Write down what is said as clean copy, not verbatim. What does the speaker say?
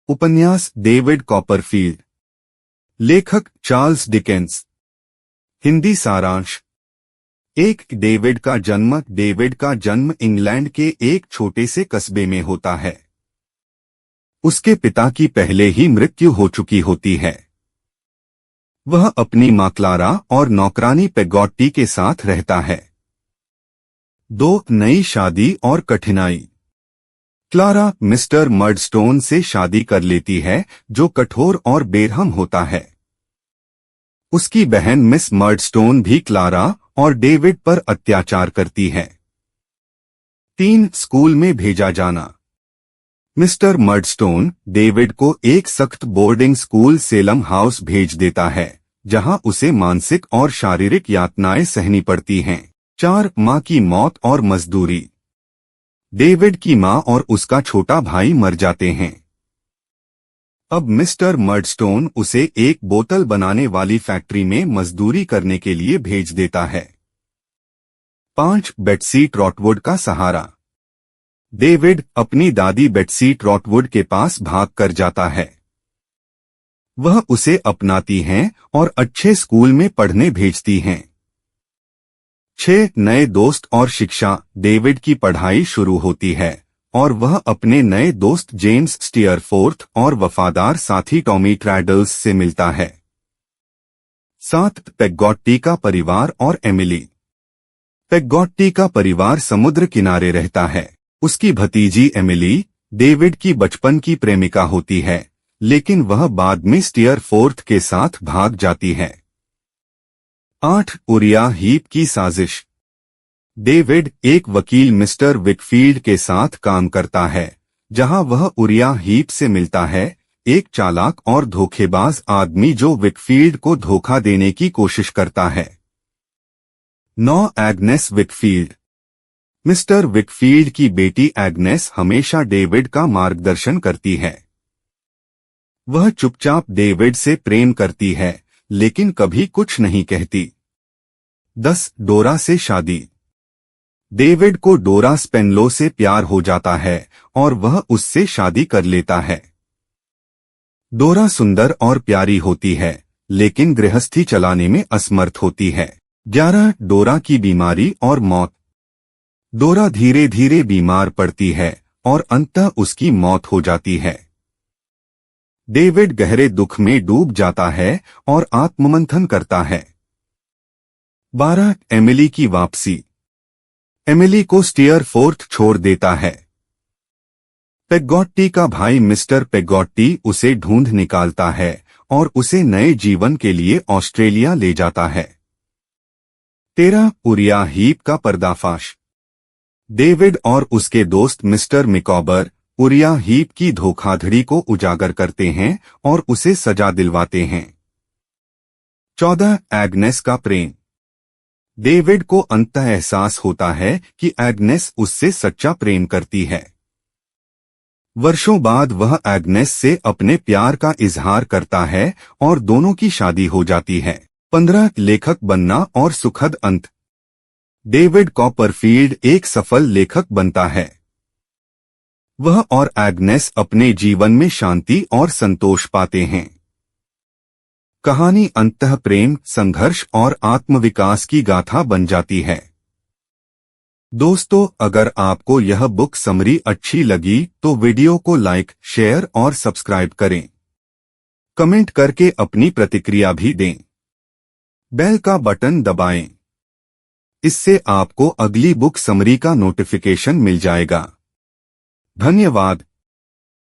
उपन्यास David Copperfield. लेखक Charles Dickens. Hindi सारांश। डेविड का जन्म इंग्लैंड के एक छोटे से कस्बे में होता है। उसके पिता की पहले ही मृत्यु हो चुकी होती है। वह अपनी मां क्लारा और नौकरानी पेगॉट्टी के साथ रहता है। नई शादी और कठिनाई। क्लारा मिस्टर मर्डस्टोन से शादी कर लेती है, जो कठोर और बेरहम होता है। उसकी बहन मिस मर्डस्टोन भी क्लारा और डेविड पर अत्याचार करती है। स्कूल में भेजा जाना। मिस्टर मर्डस्टोन डेविड को एक सख्त बोर्डिंग स्कूल सेलम हाउस भेज देता है, जहां उसे मानसिक और शारीरिक यातनाएं सहनी पड़ती हैं। मां की मौत और मजदूरी। डेविड की मां और उसका छोटा भाई मर जाते हैं। अब मिस्टर मर्डस्टोन उसे एक बोतल बनाने वाली फैक्ट्री में मजदूरी करने के लिए भेज देता है। बेट्सी ट्रॉटवुड का सहारा। डेविड अपनी दादी बेट्सी ट्रॉटवुड के पास भाग कर जाता है। वह उसे अपनाती हैं और अच्छे स्कूल में पढ़ने भेजती हैं। नए दोस्त और शिक्षा। डेविड की पढ़ाई शुरू होती है और वह अपने नए दोस्त जेम्स स्टीयरफोर्थ और वफादार साथी टॉमी ट्रैडल्स से मिलता है। पेगॉट्टी का परिवार और एमिली। पेगॉट्टी का परिवार समुद्र किनारे रहता है। उसकी भतीजी एमिली डेविड की बचपन की प्रेमिका होती है, लेकिन वह बाद में स्टीयरफोर्थ के साथ भाग जाती है। उरिया हीप की साजिश। डेविड एक वकील मिस्टर विकफील्ड के साथ काम करता है, जहां वह उरिया हीप से मिलता है, एक चालाक और धोखेबाज आदमी जो विकफील्ड को धोखा देने की कोशिश करता है। एग्नेस विकफील्ड। मिस्टर विकफील्ड की बेटी एग्नेस हमेशा डेविड का मार्गदर्शन करती है। वह चुपचाप डेविड से प्रेम करती है, लेकिन कभी कुछ नहीं कहती। डोरा से शादी। डेविड को डोरा स्पेनलो से प्यार हो जाता है और वह उससे शादी कर लेता है। डोरा सुंदर और प्यारी होती है, लेकिन गृहस्थी चलाने में असमर्थ होती है। डोरा की बीमारी और मौत। डोरा धीरे धीरे बीमार पड़ती है और अंततः उसकी मौत हो जाती है। डेविड गहरे दुख में डूब जाता है और आत्ममंथन करता है। एमिली की वापसी। एमिली को स्टीयरफोर्थ छोड़ देता है। पेगॉट्टी का भाई मिस्टर पेगॉट्टी उसे ढूंढ निकालता है और उसे नए जीवन के लिए ऑस्ट्रेलिया ले जाता है। उरिया हीप का पर्दाफाश। डेविड और उसके दोस्त मिस्टर मिकॉबर उरिया हीप की धोखाधड़ी को उजागर करते हैं और उसे सजा दिलवाते हैं। एग्नेस का प्रेम। डेविड को अंततः एहसास होता है कि एग्नेस उससे सच्चा प्रेम करती है। वर्षों बाद वह एग्नेस से अपने प्यार का इजहार करता है और दोनों की शादी हो जाती है। लेखक बनना और सुखद अंत। डेविड कॉपरफील्ड एक सफल लेखक बनता है। वह और एग्नेस अपने जीवन में शांति और संतोष पाते हैं। कहानी अंततः प्रेम, संघर्ष और आत्मविकास की गाथा बन जाती है। दोस्तों, अगर आपको यह बुक समरी अच्छी लगी तो वीडियो को लाइक, शेयर और सब्सक्राइब करें। कमेंट करके अपनी प्रतिक्रिया भी दें। बेल का बटन दबाएं। इससे आपको अगली बुक समरी का नोटिफिकेशन मिल जाएगा। धन्यवाद।